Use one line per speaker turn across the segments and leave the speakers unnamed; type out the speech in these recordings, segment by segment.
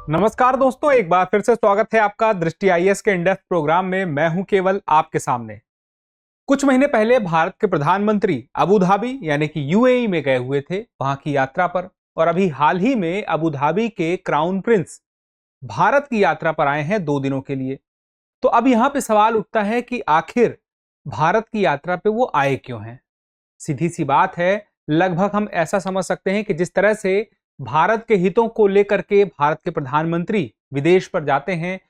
नमस्कार दोस्तों, एक बार फिर से स्वागत है आपका दृष्टि आईएएस के इंडेप्थ प्रोग्राम में। मैं हूं केवल आपके सामने। कुछ महीने पहले भारत के प्रधानमंत्री अबू धाबी यानी कि यूएई में गए हुए थे, वहां की यात्रा पर। और अभी हाल ही में अबू धाबी के क्राउन प्रिंस भारत की यात्रा पर आए हैं 2 दिनों के लिए। तो अब यहां पे सवाल उठता है कि आखिर भारत की यात्रा पे वो आए क्यों हैं। सीधी सी बात है, लगभग हम ऐसा समझ सकते हैं कि जिस तरह से भारत के हितों को लेकर के भारत के प्रधानमंत्री विदेश पर जाते हैं,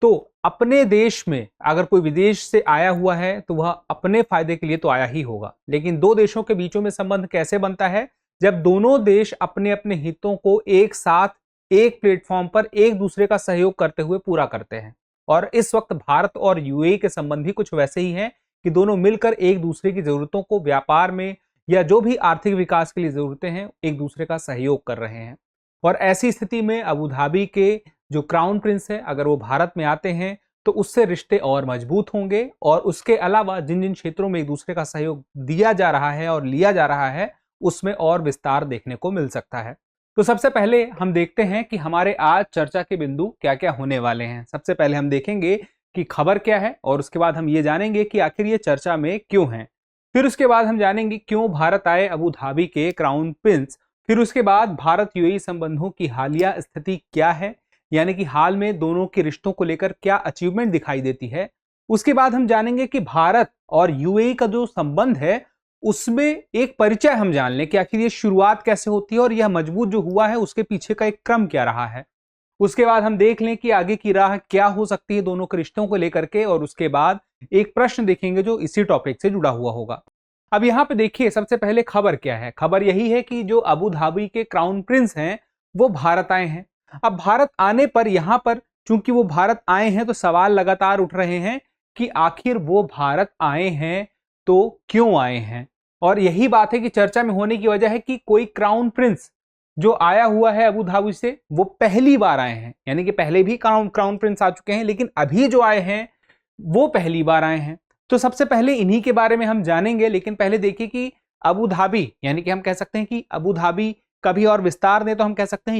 तो अपने देश में अगर कोई विदेश से आया हुआ है तो वह अपने फायदे के लिए तो आया ही होगा। लेकिन दो देशों के बीचों में संबंध कैसे बनता है? जब दोनों देश अपने अपने हितों को एक साथ एक प्लेटफॉर्म पर एक दूसरे का सहयोग करते हुए पूरा करते हैं। और इस वक्त भारत और यूएई के संबंध भी कुछ वैसे ही हैं कि दोनों मिलकर एक दूसरे की जरूरतों को व्यापार में या जो भी आर्थिक विकास के लिए जरूरतें हैं, एक दूसरे का सहयोग कर रहे हैं। और ऐसी स्थिति में अबू धाबी के जो क्राउन प्रिंस है, अगर वो भारत में आते हैं तो उससे रिश्ते और मजबूत होंगे। और उसके अलावा जिन जिन क्षेत्रों में एक दूसरे का सहयोग दिया जा रहा है और लिया जा रहा है, उसमें और विस्तार देखने को मिल सकता है। तो सबसे पहले हम देखते हैं कि हमारे आज चर्चा के बिंदु क्या क्या होने वाले हैं। सबसे पहले हम देखेंगे कि खबर क्या है, और उसके बाद हम ये जानेंगे कि आखिर ये चर्चा में क्यों है। फिर उसके बाद हम जानेंगे क्यों भारत आए अबू धाबी के क्राउन प्रिंस। फिर उसके बाद भारत यूएई संबंधों की हालिया स्थिति क्या है, यानी कि हाल में दोनों के रिश्तों को लेकर क्या अचीवमेंट दिखाई देती है। उसके बाद हम जानेंगे कि भारत और यूएई का जो संबंध है उसमें एक परिचय हम जान लें कि आखिर ये शुरुआत कैसे होती है और यह मजबूत जो हुआ है उसके पीछे का एक क्रम क्या रहा है। उसके बाद हम देख लें कि आगे की राह क्या हो सकती है दोनों के रिश्तों को लेकर के, और उसके बाद एक प्रश्न देखेंगे जो इसी टॉपिक से जुड़ा हुआ होगा। अब यहाँ पे देखिए, सबसे पहले खबर क्या है। खबर यही है कि जो अबू धाबी के क्राउन प्रिंस हैं वो भारत आए हैं। अब भारत आने पर यहाँ पर चूंकि वो भारत आए हैं तो सवाल लगातार उठ रहे हैं कि आखिर वो भारत आए हैं तो क्यों आए हैं। और यही बात है कि चर्चा में होने की वजह है कि कोई क्राउन प्रिंस जो आया हुआ है अबू धाबी से वो पहली बार आए हैं, यानी कि पहले भी क्राउन प्रिंस आ चुके हैं, लेकिन अभी जो आए हैं वो पहली बार आए हैं। तो सबसे पहले इन्हीं के बारे में हम जानेंगे। लेकिन पहले देखिए कि अबू धाबी, यानी कि हम कह सकते हैं कि अबू धाबी कभी और विस्तार दें तो हम कह सकते हैं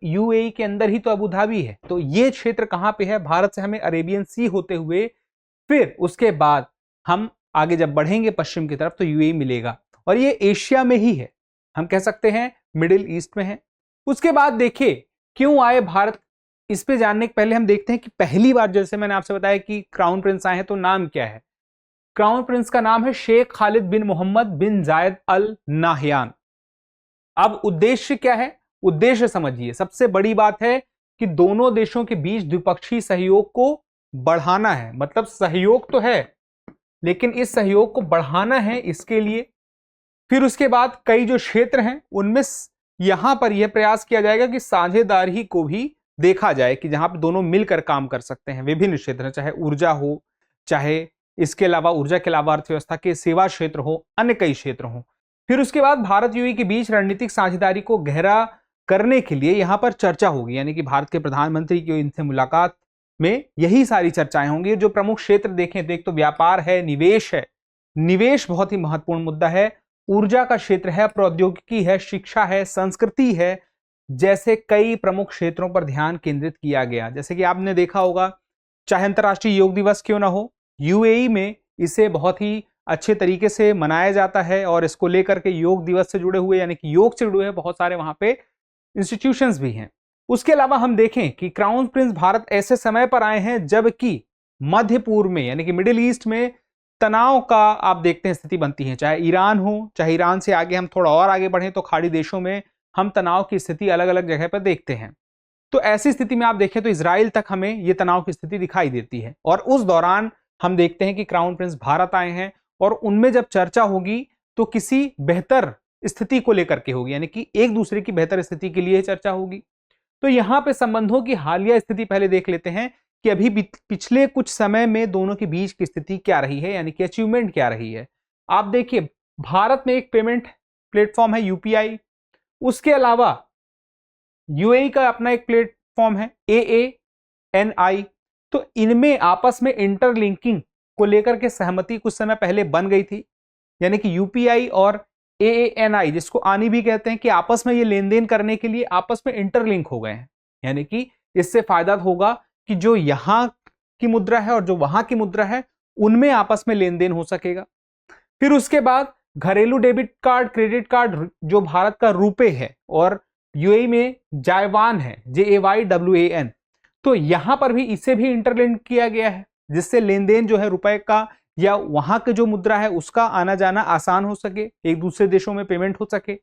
यूएई के अंदर ही तो अबू धाबी है। तो ये क्षेत्र कहां पे है? भारत से हमें अरेबियन सी होते हुए फिर उसके बाद हम आगे जब बढ़ेंगे पश्चिम की तरफ तो यूएई मिलेगा, और ये एशिया में ही है, हम कह सकते हैं मिडिल ईस्ट में है। उसके बाद देखिए क्यों आए भारत, इस पे जानने के पहले हम देखते हैं कि पहली बार, जैसे मैंने आपसे बताया कि क्राउन प्रिंस आए हैं, तो नाम क्या है। क्राउन प्रिंस का नाम है शेख खालिद बिन मोहम्मद बिन जायद अल नाहयान। अब उद्देश्य क्या है? उद्देश्य समझिए, सबसे बड़ी बात है कि दोनों देशों के बीच द्विपक्षीय सहयोग को बढ़ाना है। मतलब सहयोग तो है, लेकिन इस सहयोग को बढ़ाना है इसके लिए। फिर उसके बाद कई जो क्षेत्र हैं उनमें यहां पर यह प्रयास किया जाएगा कि साझेदारी को भी देखा जाए कि जहां पर दोनों मिलकर काम कर सकते हैं। विभिन्न क्षेत्र, चाहे ऊर्जा हो, चाहे इसके अलावा ऊर्जा के अलावा अर्थव्यवस्था के सेवा क्षेत्र हो, अन्य कई क्षेत्र हो। फिर उसके बाद भारत यूएई के बीच रणनीतिक साझेदारी को गहरा करने के लिए यहां पर चर्चा होगी, यानी कि भारत के प्रधानमंत्री की इनसे मुलाकात में यही सारी चर्चाएं होंगी। जो प्रमुख क्षेत्र देखें तो एक तो व्यापार है, निवेश है। निवेश बहुत ही महत्वपूर्ण मुद्दा है। ऊर्जा का क्षेत्र है, प्रौद्योगिकी है, शिक्षा है, संस्कृति है, जैसे कई प्रमुख क्षेत्रों पर ध्यान केंद्रित किया गया। जैसे कि आपने देखा होगा, चाहे अंतर्राष्ट्रीय योग दिवस क्यों ना हो, यूएई में इसे बहुत ही अच्छे तरीके से मनाया जाता है। और इसको लेकर के योग दिवस से जुड़े हुए, यानी कि योग से जुड़े हुए बहुत सारे वहां पे इंस्टीट्यूशंस भी हैं। उसके अलावा हम देखें कि क्राउन प्रिंस भारत ऐसे समय पर आए हैं जबकि मध्य पूर्व में, यानी कि मिडिल ईस्ट में तनाव का आप देखते हैं स्थिति बनती है। चाहे ईरान हो, चाहे ईरान से आगे हम थोड़ा और आगे बढ़े तो खाड़ी देशों में हम तनाव की स्थिति अलग अलग जगह पर देखते हैं। तो ऐसी स्थिति में आप देखें तो इजराइल तक हमें यह तनाव की स्थिति दिखाई देती है। और उस दौरान हम देखते हैं कि क्राउन प्रिंस भारत आए हैं, और उनमें जब चर्चा होगी तो किसी बेहतर स्थिति को लेकर के होगी, यानी कि एक दूसरे की बेहतर स्थिति के लिए चर्चा होगी। तो यहां पे संबंधों की हालिया स्थिति पहले देख लेते हैं कि अभी पिछले कुछ समय में दोनों के बीच की स्थिति क्या रही है, यानी कि अचीवमेंट क्या रही है। आप देखिए, भारत में एक पेमेंट प्लेटफॉर्म है यूपीआई। उसके अलावा यूएई का अपना एक प्लेटफॉर्म है AANI। तो इनमें आपस में इंटरलिंकिंग को लेकर के सहमति कुछ समय पहले बन गई थी, यानी कि यूपीआई और AANI, जिसको आनी भी कहते हैं, कि आपस में ये लेन देन करने के लिए आपस में इंटरलिंक हो गए हैं। यानी कि इससे फायदा होगा कि जो यहां की मुद्रा है और जो वहां की मुद्रा है उनमें आपस में लेन देन हो सकेगा। फिर उसके बाद घरेलू डेबिट कार्ड, क्रेडिट कार्ड, जो भारत का रुपए है और यूएई में जायवान है, JAYWAN, तो यहां पर भी इसे भी इंटरलिंक किया गया है, जिससे लेन देन जो है रुपए का या वहां के जो मुद्रा है उसका आना जाना आसान हो सके, एक दूसरे देशों में पेमेंट हो सके।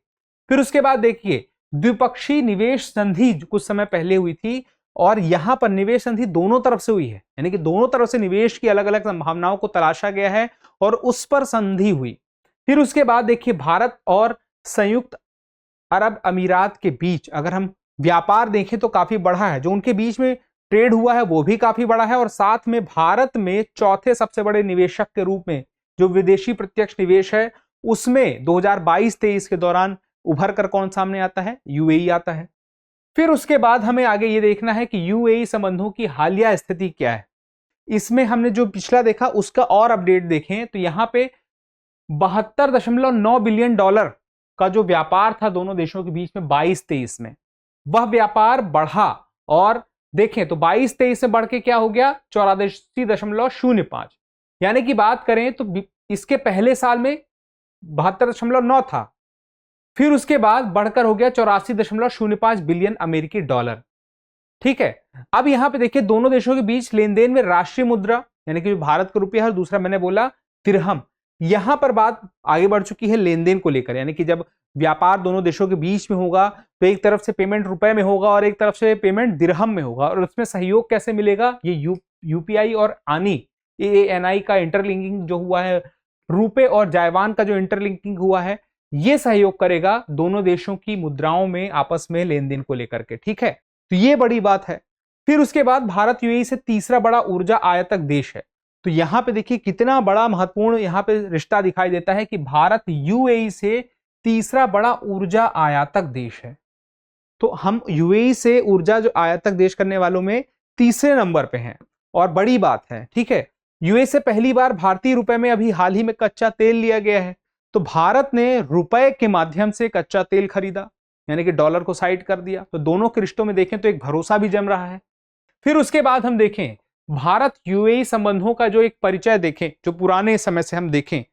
फिर उसके बाद देखिए द्विपक्षीय निवेश संधि कुछ समय पहले हुई थी और यहां पर निवेश संधि दोनों तरफ से हुई है, यानी कि दोनों तरफ से निवेश की अलग अलग संभावनाओं को तलाशा गया है और उस पर संधि हुई। फिर उसके बाद देखिए भारत और संयुक्त अरब अमीरात के बीच अगर हम व्यापार देखें तो काफी बढ़ा है, जो उनके बीच में ट्रेड हुआ है वो भी काफी बड़ा है, और साथ में भारत में चौथे सबसे बड़े निवेशक के रूप में जो विदेशी प्रत्यक्ष निवेश है उसमें 2022-23 के दौरान उभर कर कौन सामने आता है? यूएई आता है। फिर उसके बाद हमें आगे ये देखना है कि यूएई संबंधों की हालिया स्थिति क्या है। इसमें हमने जो पिछला देखा उसका और अपडेट देखें तो यहां पे 72.9 बिलियन डॉलर का जो व्यापार था दोनों देशों के बीच में 22-23 में, वह व्यापार बढ़ा और देखें तो 22-23 से बढ़ के क्या हो गया? 84.05। यानी कि बात करें तो इसके पहले साल में 72.9 था, फिर उसके बाद बढ़कर हो गया 84.05 बिलियन अमेरिकी डॉलर। ठीक है, अब यहां पे देखिए दोनों देशों के बीच लेन देन में राष्ट्रीय मुद्रा यानी कि भारत का रुपया है, दूसरा मैंने बोला दिरहम, यहां पर बात आगे बढ़ चुकी है लेन देन को लेकर। यानी कि जब व्यापार दोनों देशों के बीच में होगा तो एक तरफ से पेमेंट रुपए में होगा और एक तरफ से पेमेंट दिरहम में होगा, और उसमें सहयोग कैसे मिलेगा? ये यूपीआई और आनी AANI का इंटरलिंकिंग जो हुआ है, रुपए और जायवान का जो इंटरलिंकिंग हुआ है, ये सहयोग करेगा दोनों देशों की मुद्राओं में आपस में लेन देन को लेकर के। ठीक है, तो ये बड़ी बात है। फिर उसके बाद भारत यूएई से तीसरा बड़ा ऊर्जा आयातक देश है, तो यहां पे देखिए कितना बड़ा महत्वपूर्ण यहां पे रिश्ता दिखाई देता है कि भारत यूएई से तीसरा बड़ा ऊर्जा आयातक देश है। तो हम यूएई से ऊर्जा जो आयातक देश करने वालों में तीसरे नंबर पे हैं और बड़ी बात है। ठीक है, यूएई से पहली बार भारतीय रुपए में अभी हाल ही में कच्चा तेल लिया गया है, तो भारत ने रुपए के माध्यम से कच्चा तेल खरीदा, यानी कि डॉलर को साइड कर दिया। तो दोनों के रिश्तों में देखें तो एक भरोसा भी जम रहा है। फिर उसके बाद हम देखें भारत यूएई संबंधों का जो एक परिचय देखें, जो पुराने समय से हम देखें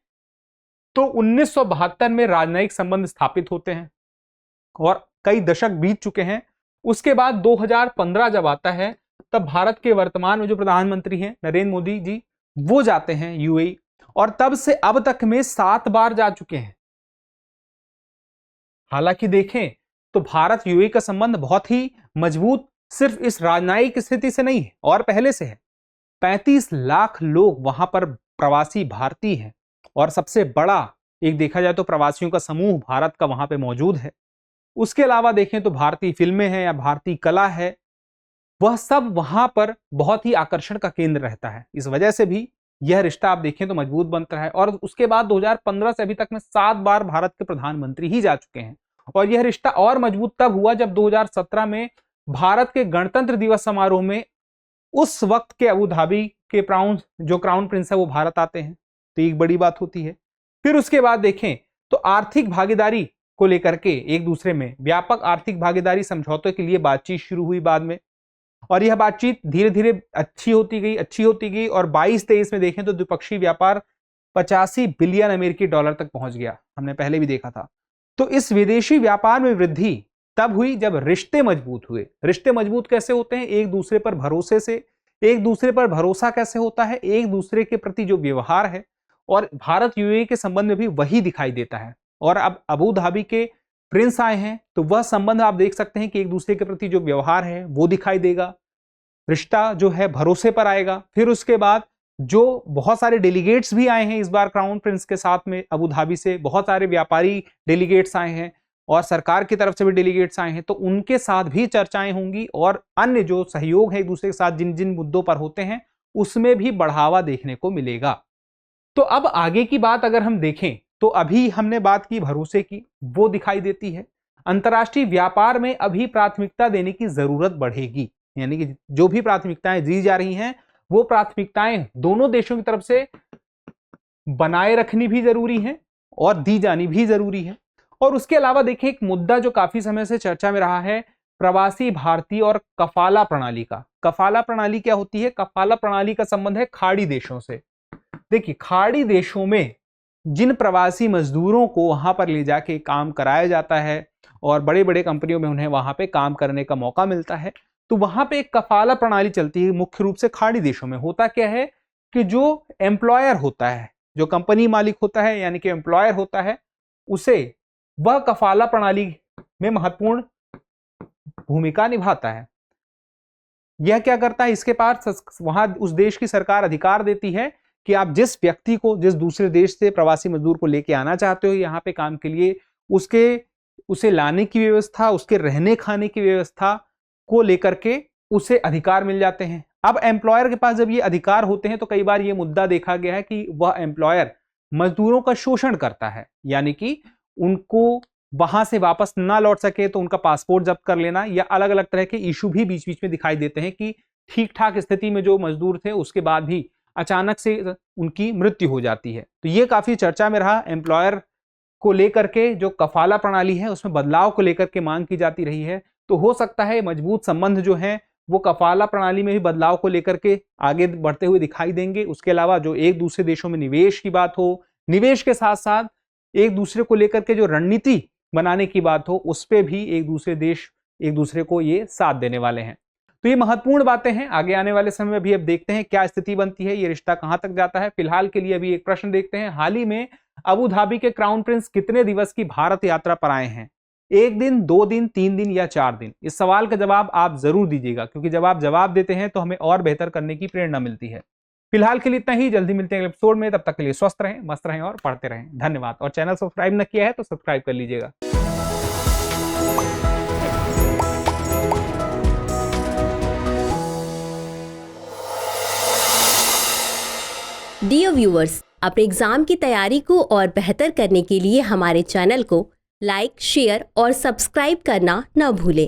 तो 1972 में राजनयिक संबंध स्थापित होते हैं और कई दशक बीत चुके हैं। उसके बाद 2015 जब आता है तब भारत के वर्तमान में जो प्रधानमंत्री हैं नरेंद्र मोदी जी, वो जाते हैं यूएई और तब से अब तक में 7 बार जा चुके हैं। हालांकि देखें तो भारत यूएई का संबंध बहुत ही मजबूत सिर्फ इस राजनयिक स्थिति से नहीं है और पहले से है। 35 लाख लोग वहां पर प्रवासी भारतीय हैं और सबसे बड़ा एक देखा जाए तो प्रवासियों का समूह भारत का वहां पे मौजूद है। उसके अलावा देखें तो भारतीय फिल्में हैं या भारतीय कला है, वह सब वहां पर बहुत ही आकर्षण का केंद्र रहता है। इस वजह से भी यह रिश्ता आप देखें तो मजबूत बनता है। और उसके बाद 2015 से अभी तक में 7 बार भारत के प्रधानमंत्री ही जा चुके हैं और यह रिश्ता और मजबूत तब हुआ जब 2017 में भारत के गणतंत्र दिवस समारोह में उस वक्त के अबू धाबी के क्राउन प्रिंस है वो भारत आते हैं, तो एक बड़ी बात होती है। फिर उसके बाद देखें तो आर्थिक भागीदारी को लेकर के एक दूसरे में व्यापक आर्थिक भागीदारी समझौते के लिए बातचीत शुरू हुई बाद में, और यह बातचीत धीरे धीरे अच्छी होती गई और 22-23 में देखें तो द्विपक्षीय व्यापार 85 बिलियन अमेरिकी डॉलर तक पहुंच गया, हमने पहले भी देखा था। तो इस विदेशी व्यापार में वृद्धि तब हुई जब रिश्ते मजबूत हुए। रिश्ते मजबूत कैसे होते हैं? एक दूसरे पर भरोसे से। एक दूसरे पर भरोसा कैसे होता है? एक दूसरे के प्रति जो व्यवहार है, और भारत यूएई के संबंध में भी वही दिखाई देता है। और अब अबू धाबी के प्रिंस आए हैं तो वह संबंध आप देख सकते हैं कि एक दूसरे के प्रति जो व्यवहार है वो दिखाई देगा, रिश्ता जो है भरोसे पर आएगा। फिर उसके बाद जो बहुत सारे डेलीगेट्स भी आए हैं इस बार क्राउन प्रिंस के साथ में अबू धाबी से, बहुत सारे व्यापारी डेलीगेट्स आए हैं और सरकार की तरफ से भी डेलीगेट्स आए हैं, तो उनके साथ भी चर्चाएं होंगी और अन्य जो सहयोग है एक दूसरे के साथ जिन जिन मुद्दों पर होते हैं उसमें भी बढ़ावा देखने को मिलेगा। तो अब आगे की बात अगर हम देखें तो अभी हमने बात की भरोसे की, वो दिखाई देती है। अंतर्राष्ट्रीय व्यापार में अभी प्राथमिकता देने की जरूरत बढ़ेगी, यानी कि जो भी प्राथमिकताएं दी जा रही हैं वो प्राथमिकताएं दोनों देशों की तरफ से बनाए रखनी भी जरूरी है और दी जानी भी जरूरी है। और उसके अलावा देखिए, एक मुद्दा जो काफी समय से चर्चा में रहा है, प्रवासी भारतीय और कफाला प्रणाली का। कफाला प्रणाली क्या होती है? कफाला प्रणाली का संबंध है खाड़ी देशों से। देखिए, खाड़ी देशों में जिन प्रवासी मजदूरों को वहां पर ले जाके काम कराया जाता है और बड़े बड़े कंपनियों में उन्हें वहां पे काम करने का मौका मिलता है, तो वहां पे एक कफाला प्रणाली चलती है मुख्य रूप से खाड़ी देशों में। होता क्या है कि जो एम्प्लॉयर होता है, जो कंपनी मालिक होता है यानी कि एम्प्लॉयर होता है, उसे वह कफाला प्रणाली में महत्वपूर्ण भूमिका निभाता है। यह क्या करता है? इसके पास वहां उस देश की सरकार अधिकार देती है कि आप जिस व्यक्ति को, जिस दूसरे देश से प्रवासी मजदूर को लेके आना चाहते हो यहाँ पे काम के लिए, उसे लाने की व्यवस्था, उसके रहने खाने की व्यवस्था को लेकर के उसे अधिकार मिल जाते हैं। अब एम्प्लॉयर के पास जब ये अधिकार होते हैं तो कई बार ये मुद्दा देखा गया है कि वह एम्प्लॉयर मजदूरों का शोषण करता है, यानी कि उनको वहां से वापस ना लौट सके तो उनका पासपोर्ट जब्त कर लेना, या अलग अलग तरह के इशू भी बीच बीच में दिखाई देते हैं कि ठीक ठाक स्थिति में जो मजदूर थे उसके बाद भी अचानक से उनकी मृत्यु हो जाती है। तो ये काफी चर्चा में रहा। एम्प्लॉयर को लेकर के जो कफाला प्रणाली है उसमें बदलाव को लेकर के मांग की जाती रही है। तो हो सकता है मजबूत संबंध जो है वो कफाला प्रणाली में भी बदलाव को लेकर के आगे बढ़ते हुए दिखाई देंगे। उसके अलावा जो एक दूसरे देशों में निवेश की बात हो, निवेश के साथ साथ एक दूसरे को लेकर के जो रणनीति बनाने की बात हो, उस पे भी एक दूसरे देश एक दूसरे को ये साथ देने वाले हैं। तो ये महत्वपूर्ण बातें हैं। आगे आने वाले समय में भी अब देखते हैं क्या स्थिति बनती है, ये रिश्ता कहां तक जाता है। फिलहाल के लिए अभी एक प्रश्न देखते हैं। हाल ही में अबू धाबी के क्राउन प्रिंस कितने दिवस की भारत यात्रा पर आए हैं? 1 दिन, 2 दिन, 3 दिन या 4 दिन? इस सवाल का जवाब आप जरूर दीजिएगा, क्योंकि जब आप जवाब देते हैं तो हमें और बेहतर करने की प्रेरणा मिलती है। फिलहाल के लिए इतना ही। जल्दी मिलते हैं अगले एपिसोड में। तब तक के लिए स्वस्थ रहें, मस्त रहें और पढ़ते रहें। धन्यवाद। और चैनल सब्सक्राइब न किया है तो सब्सक्राइब कर लीजिएगा।
डियर व्यूअर्स, अपने एग्जाम की तैयारी को और बेहतर करने के लिए हमारे चैनल को लाइक, शेयर और सब्सक्राइब करना न भूलें।